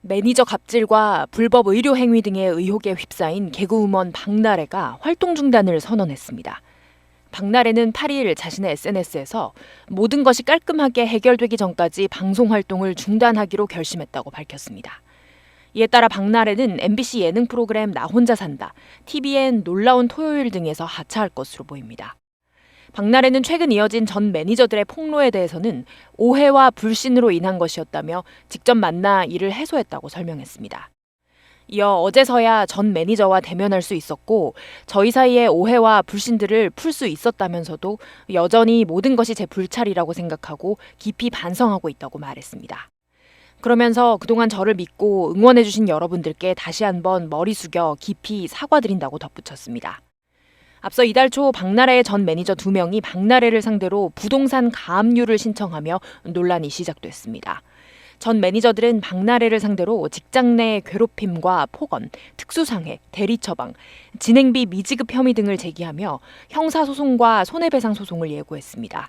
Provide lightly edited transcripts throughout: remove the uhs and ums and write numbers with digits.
매니저 갑질과 불법 의료 행위 등의 의혹에 휩싸인 개그우먼 박나래가 활동 중단을 선언했습니다. 박나래는 8일 자신의 SNS에서 모든 것이 깔끔하게 해결되기 전까지 방송 활동을 중단하기로 결심했다고 밝혔습니다. 이에 따라 박나래는 MBC 예능 프로그램 나 혼자 산다, TVN 놀라운 토요일 등에서 하차할 것으로 보입니다. 박나래는 최근 이어진 전 매니저들의 폭로에 대해서는 오해와 불신으로 인한 것이었다며 직접 만나 이를 해소했다고 설명했습니다. 이어 어제서야 전 매니저와 대면할 수 있었고 저희 사이의 오해와 불신들을 풀 수 있었다면서도 여전히 모든 것이 제 불찰이라고 생각하고 깊이 반성하고 있다고 말했습니다. 그러면서 그동안 저를 믿고 응원해주신 여러분들께 다시 한번 머리 숙여 깊이 사과드린다고 덧붙였습니다. 앞서 이달 초 박나래의 전 매니저 2명이 박나래를 상대로 부동산 가압류를 신청하며 논란이 시작됐습니다. 전 매니저들은 박나래를 상대로 직장 내 괴롭힘과 폭언, 특수상해, 대리처방, 진행비 미지급 혐의 등을 제기하며 형사소송과 손해배상 소송을 예고했습니다.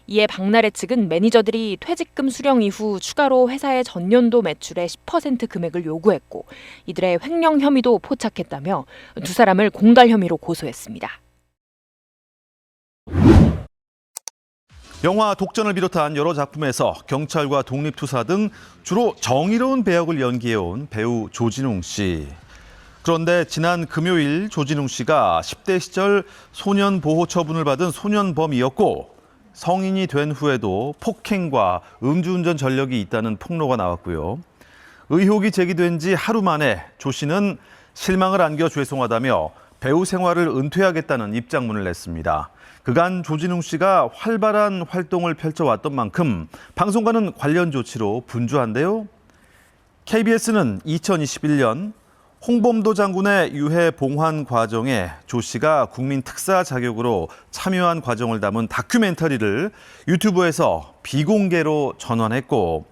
이에 박나래 측은 매니저들이 퇴직금 수령 이후 추가로 회사의 전년도 매출의 10% 금액을 요구했고 이들의 횡령 혐의도 포착했다며 두 사람을 공갈 혐의로 고소했습니다. 영화 독전을 비롯한 여러 작품에서 경찰과 독립투사 등 주로 정의로운 배역을 연기해온 배우 조진웅 씨. 그런데 지난 금요일 조진웅 씨가 10대 시절 소년 보호 처분을 받은 소년범이었고 성인이 된 후에도 폭행과 음주운전 전력이 있다는 폭로가 나왔고요. 의혹이 제기된 지 하루 만에 조 씨는 실망을 안겨 죄송하다며 배우 생활을 은퇴하겠다는 입장문을 냈습니다. 그간 조진웅 씨가 활발한 활동을 펼쳐왔던 만큼 방송과는 관련 조치로 분주한데요. KBS는 2021년 홍범도 장군의 유해 봉환 과정에 조 씨가 국민 특사 자격으로 참여한 과정을 담은 다큐멘터리를 유튜브에서 비공개로 전환했고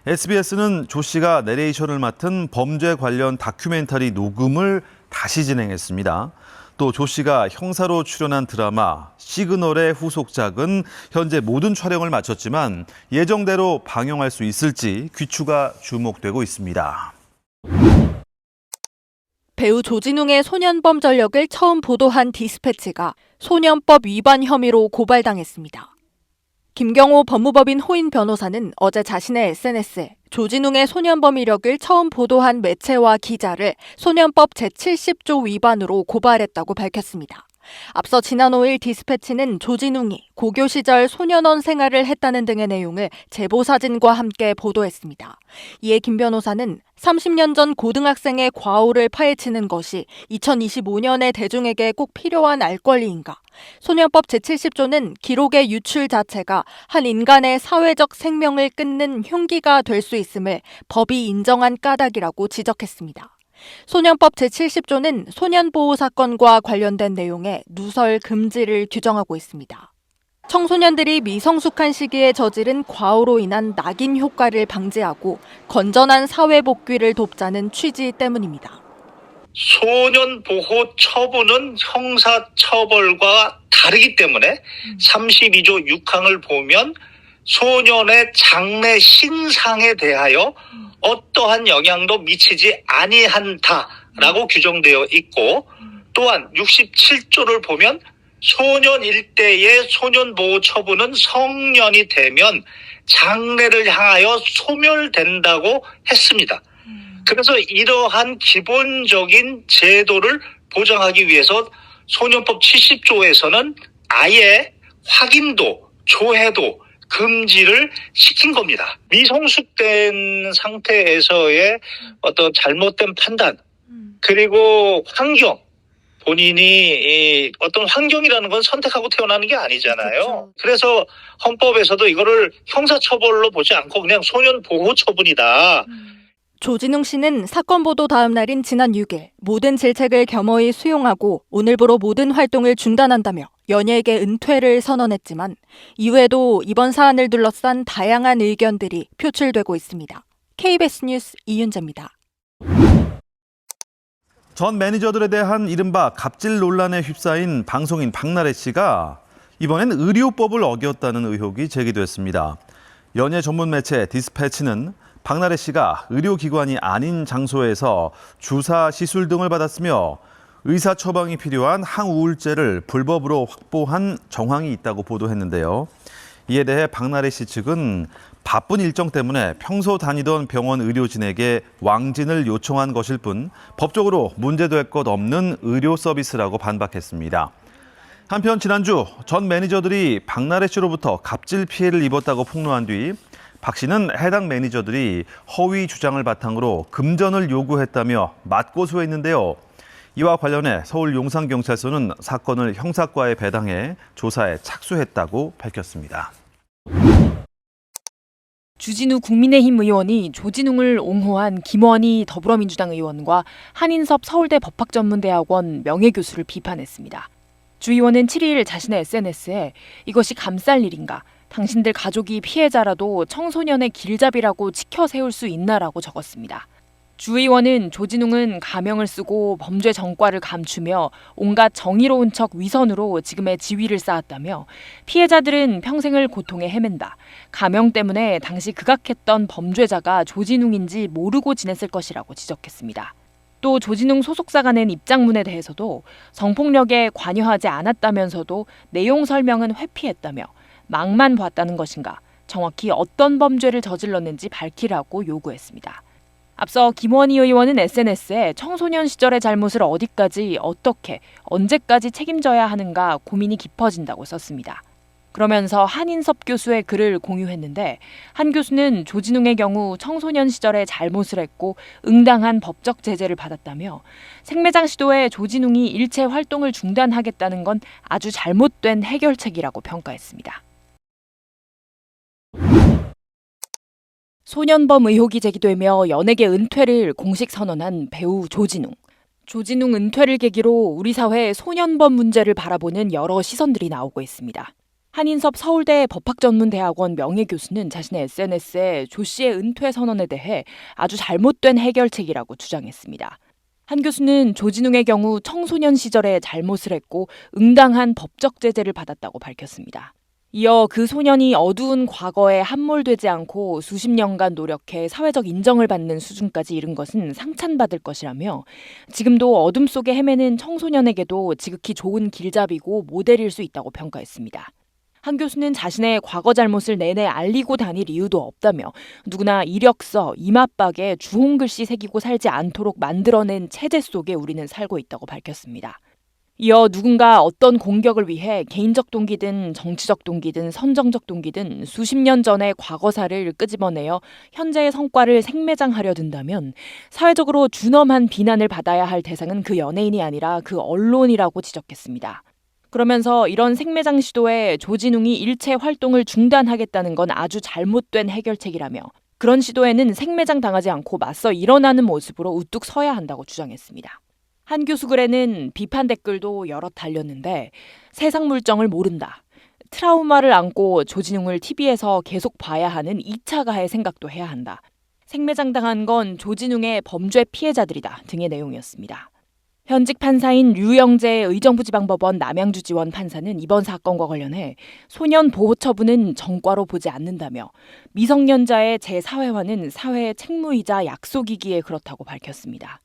SBS는 조 씨가 내레이션을 맡은 범죄 관련 다큐멘터리 녹음을 다시 진행했습니다. 또 조 씨가 형사로 출연한 드라마 시그널의 후속작은 현재 모든 촬영을 마쳤지만 예정대로 방영할 수 있을지 귀추가 주목되고 있습니다. 배우 조진웅의 소년범 전력을 처음 보도한 디스패치가 소년법 위반 혐의로 고발당했습니다. 김경호 법무법인 호인 변호사는 어제 자신의 SNS에 조진웅의 소년범 이력을 처음 보도한 매체와 기자를 소년법 제70조 위반으로 고발했다고 밝혔습니다. 앞서 지난 5일 디스패치는 조진웅이 고교 시절 소년원 생활을 했다는 등의 내용을 제보 사진과 함께 보도했습니다. 이에 김 변호사는 30년 전 고등학생의 과오를 파헤치는 것이 2025년의 대중에게 꼭 필요한 알 권리인가? 소년법 제70조는 기록의 유출 자체가 한 인간의 사회적 생명을 끊는 흉기가 될 수 있음을 법이 인정한 까닭이라고 지적했습니다. 소년법 제70조는 소년보호 사건과 관련된 내용의 누설 금지를 규정하고 있습니다. 청소년들이 미성숙한 시기에 저지른 과오로 인한 낙인 효과를 방지하고 건전한 사회 복귀를 돕자는 취지 때문입니다. 소년보호 처분은 형사처벌과 다르기 때문에 32조 6항을 보면 소년의 장래 신상에 대하여 어떠한 영향도 미치지 아니한다라고 규정되어 있고 또한 67조를 보면 소년 일대의 소년보호 처분은 성년이 되면 장래를 향하여 소멸된다고 했습니다. 그래서 이러한 기본적인 제도를 보장하기 위해서 소년법 70조에서는 아예 확인도, 조회도, 금지를 시킨 겁니다. 미성숙된 상태에서의 어떤 잘못된 판단, 그리고 환경, 본인이 어떤 환경이라는 건 선택하고 태어나는 게 아니잖아요. 그렇죠. 그래서 헌법에서도 이거를 형사처벌로 보지 않고 그냥 소년보호처분이다. 조진웅 씨는 사건 보도 다음 날인 지난 6일 모든 질책을 겸허히 수용하고 오늘부로 모든 활동을 중단한다며 연예계 은퇴를 선언했지만 이후에도 이번 사안을 둘러싼 다양한 의견들이 표출되고 있습니다. KBS 뉴스 이윤재입니다. 전 매니저들에 대한 이른바 갑질 논란에 휩싸인 방송인 박나래 씨가 이번엔 의료법을 어겼다는 의혹이 제기됐습니다. 연예 전문 매체 디스패치는 박나래 씨가 의료기관이 아닌 장소에서 주사, 시술 등을 받았으며 의사 처방이 필요한 항우울제를 불법으로 확보한 정황이 있다고 보도했는데요. 이에 대해 박나래 씨 측은 바쁜 일정 때문에 평소 다니던 병원 의료진에게 왕진을 요청한 것일 뿐 법적으로 문제될 것 없는 의료 서비스라고 반박했습니다. 한편 지난주 전 매니저들이 박나래 씨로부터 갑질 피해를 입었다고 폭로한 뒤 박 씨는 해당 매니저들이 허위 주장을 바탕으로 금전을 요구했다며 맞고소했는데요. 이와 관련해 서울 용산경찰서는 사건을 형사과에 배당해 조사에 착수했다고 밝혔습니다. 주진우 국민의힘 의원이 조진웅을 옹호한 김원희 더불어민주당 의원과 한인섭 서울대 법학전문대학원 명예교수를 비판했습니다. 주 의원은 7일 자신의 SNS에 이것이 감쌀 일인가, 당신들 가족이 피해자라도 청소년의 길잡이라고 치켜 세울 수 있나라고 적었습니다. 주 의원은 조진웅은 가명을 쓰고 범죄 전과를 감추며 온갖 정의로운 척 위선으로 지금의 지위를 쌓았다며 피해자들은 평생을 고통에 헤맨다. 가명 때문에 당시 극악했던 범죄자가 조진웅인지 모르고 지냈을 것이라고 지적했습니다. 또 조진웅 소속사가 낸 입장문에 대해서도 성폭력에 관여하지 않았다면서도 내용 설명은 회피했다며 막만 봤다는 것인가, 정확히 어떤 범죄를 저질렀는지 밝히라고 요구했습니다. 앞서 김원희 의원은 SNS에 청소년 시절의 잘못을 어디까지, 어떻게, 언제까지 책임져야 하는가 고민이 깊어진다고 썼습니다. 그러면서 한인섭 교수의 글을 공유했는데 한 교수는 조진웅의 경우 청소년 시절에 잘못을 했고 응당한 법적 제재를 받았다며 생매장 시도에 조진웅이 일체 활동을 중단하겠다는 건 아주 잘못된 해결책이라고 평가했습니다. 소년범 의혹이 제기되며 연예계 은퇴를 공식 선언한 배우 조진웅. 조진웅 은퇴를 계기로 우리 사회의 소년범 문제를 바라보는 여러 시선들이 나오고 있습니다. 한인섭 서울대 법학전문대학원 명예교수는 자신의 SNS에 조 씨의 은퇴 선언에 대해 아주 잘못된 해결책이라고 주장했습니다. 한 교수는 조진웅의 경우 청소년 시절에 잘못을 했고 응당한 법적 제재를 받았다고 밝혔습니다. 이어 그 소년이 어두운 과거에 함몰되지 않고 수십 년간 노력해 사회적 인정을 받는 수준까지 이른 것은 상찬받을 것이라며 지금도 어둠 속에 헤매는 청소년에게도 지극히 좋은 길잡이고 모델일 수 있다고 평가했습니다. 한 교수는 자신의 과거 잘못을 내내 알리고 다닐 이유도 없다며 누구나 이력서, 이맛박에 주홍글씨 새기고 살지 않도록 만들어낸 체제 속에 우리는 살고 있다고 밝혔습니다. 이어 누군가 어떤 공격을 위해 개인적 동기든 정치적 동기든 선정적 동기든 수십 년 전의 과거사를 끄집어내어 현재의 성과를 생매장하려 든다면 사회적으로 준엄한 비난을 받아야 할 대상은 그 연예인이 아니라 그 언론이라고 지적했습니다. 그러면서 이런 생매장 시도에 조진웅이 일체 활동을 중단하겠다는 건 아주 잘못된 해결책이라며 그런 시도에는 생매장 당하지 않고 맞서 일어나는 모습으로 우뚝 서야 한다고 주장했습니다. 한 교수 글에는 비판 댓글도 여럿 달렸는데 세상 물정을 모른다. 트라우마를 안고 조진웅을 TV에서 계속 봐야 하는 2차 가해 생각도 해야 한다. 생매장 당한 건 조진웅의 범죄 피해자들이다 등의 내용이었습니다. 현직 판사인 류영재 의정부지방법원 남양주지원 판사는 이번 사건과 관련해 소년 보호 처분은 정과로 보지 않는다며 미성년자의 재사회화는 사회의 책무이자 약속이기에 그렇다고 밝혔습니다.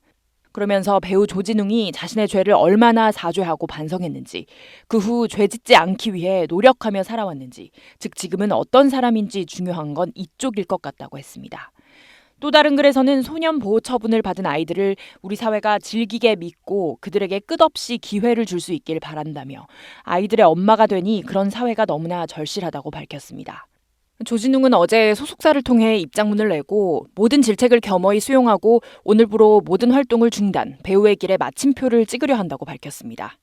그러면서 배우 조진웅이 자신의 죄를 얼마나 사죄하고 반성했는지, 그 후 죄 짓지 않기 위해 노력하며 살아왔는지, 즉 지금은 어떤 사람인지 중요한 건 이쪽일 것 같다고 했습니다. 또 다른 글에서는 소년 보호 처분을 받은 아이들을 우리 사회가 즐기게 믿고 그들에게 끝없이 기회를 줄 수 있길 바란다며 아이들의 엄마가 되니 그런 사회가 너무나 절실하다고 밝혔습니다. 조진웅은 어제 소속사를 통해 입장문을 내고 모든 질책을 겸허히 수용하고 오늘부로 모든 활동을 중단, 배우의 길에 마침표를 찍으려 한다고 밝혔습니다.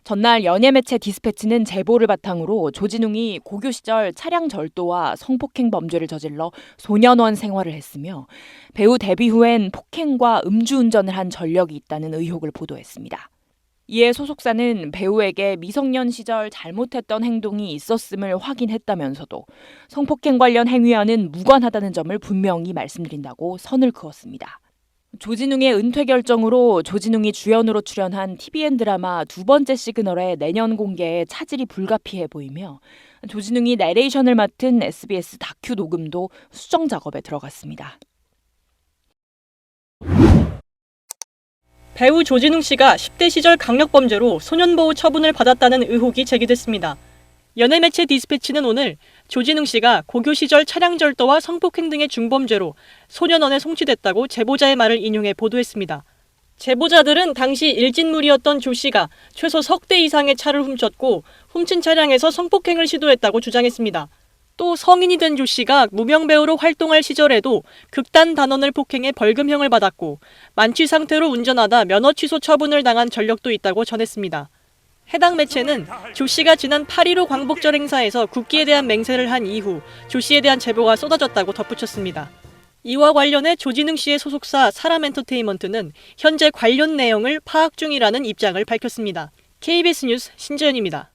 전날 연예매체 디스패치는 제보를 바탕으로 조진웅이 고교 시절 차량 절도와 성폭행 범죄를 저질러 소년원 생활을 했으며 배우 데뷔 후엔 폭행과 음주운전을 한 전력이 있다는 의혹을 보도했습니다. 이에 소속사는 배우에게 미성년 시절 잘못했던 행동이 있었음을 확인했다면서도 성폭행 관련 행위와는 무관하다는 점을 분명히 말씀드린다고 선을 그었습니다. 조진웅의 은퇴 결정으로 조진웅이 주연으로 출연한 TVN 드라마 두 번째 시그널의 내년 공개에 차질이 불가피해 보이며 조진웅이 내레이션을 맡은 SBS 다큐 녹음도 수정 작업에 들어갔습니다. 배우 조진웅 씨가 10대 시절 강력범죄로 소년보호 처분을 받았다는 의혹이 제기됐습니다. 연예매체 디스패치는 오늘 조진웅 씨가 고교 시절 차량 절도와 성폭행 등의 중범죄로 소년원에 송치됐다고 제보자의 말을 인용해 보도했습니다. 제보자들은 당시 일진물이었던 조 씨가 최소 석 대 이상의 차를 훔쳤고 훔친 차량에서 성폭행을 시도했다고 주장했습니다. 또 성인이 된 조 씨가 무명 배우로 활동할 시절에도 극단 단원을 폭행해 벌금형을 받았고 만취 상태로 운전하다 면허 취소 처분을 당한 전력도 있다고 전했습니다. 해당 매체는 조 씨가 지난 8.15 광복절 행사에서 국기에 대한 맹세를 한 이후 조 씨에 대한 제보가 쏟아졌다고 덧붙였습니다. 이와 관련해 조진웅 씨의 소속사 사람엔터테인먼트는 현재 관련 내용을 파악 중이라는 입장을 밝혔습니다. KBS 뉴스 신재현입니다.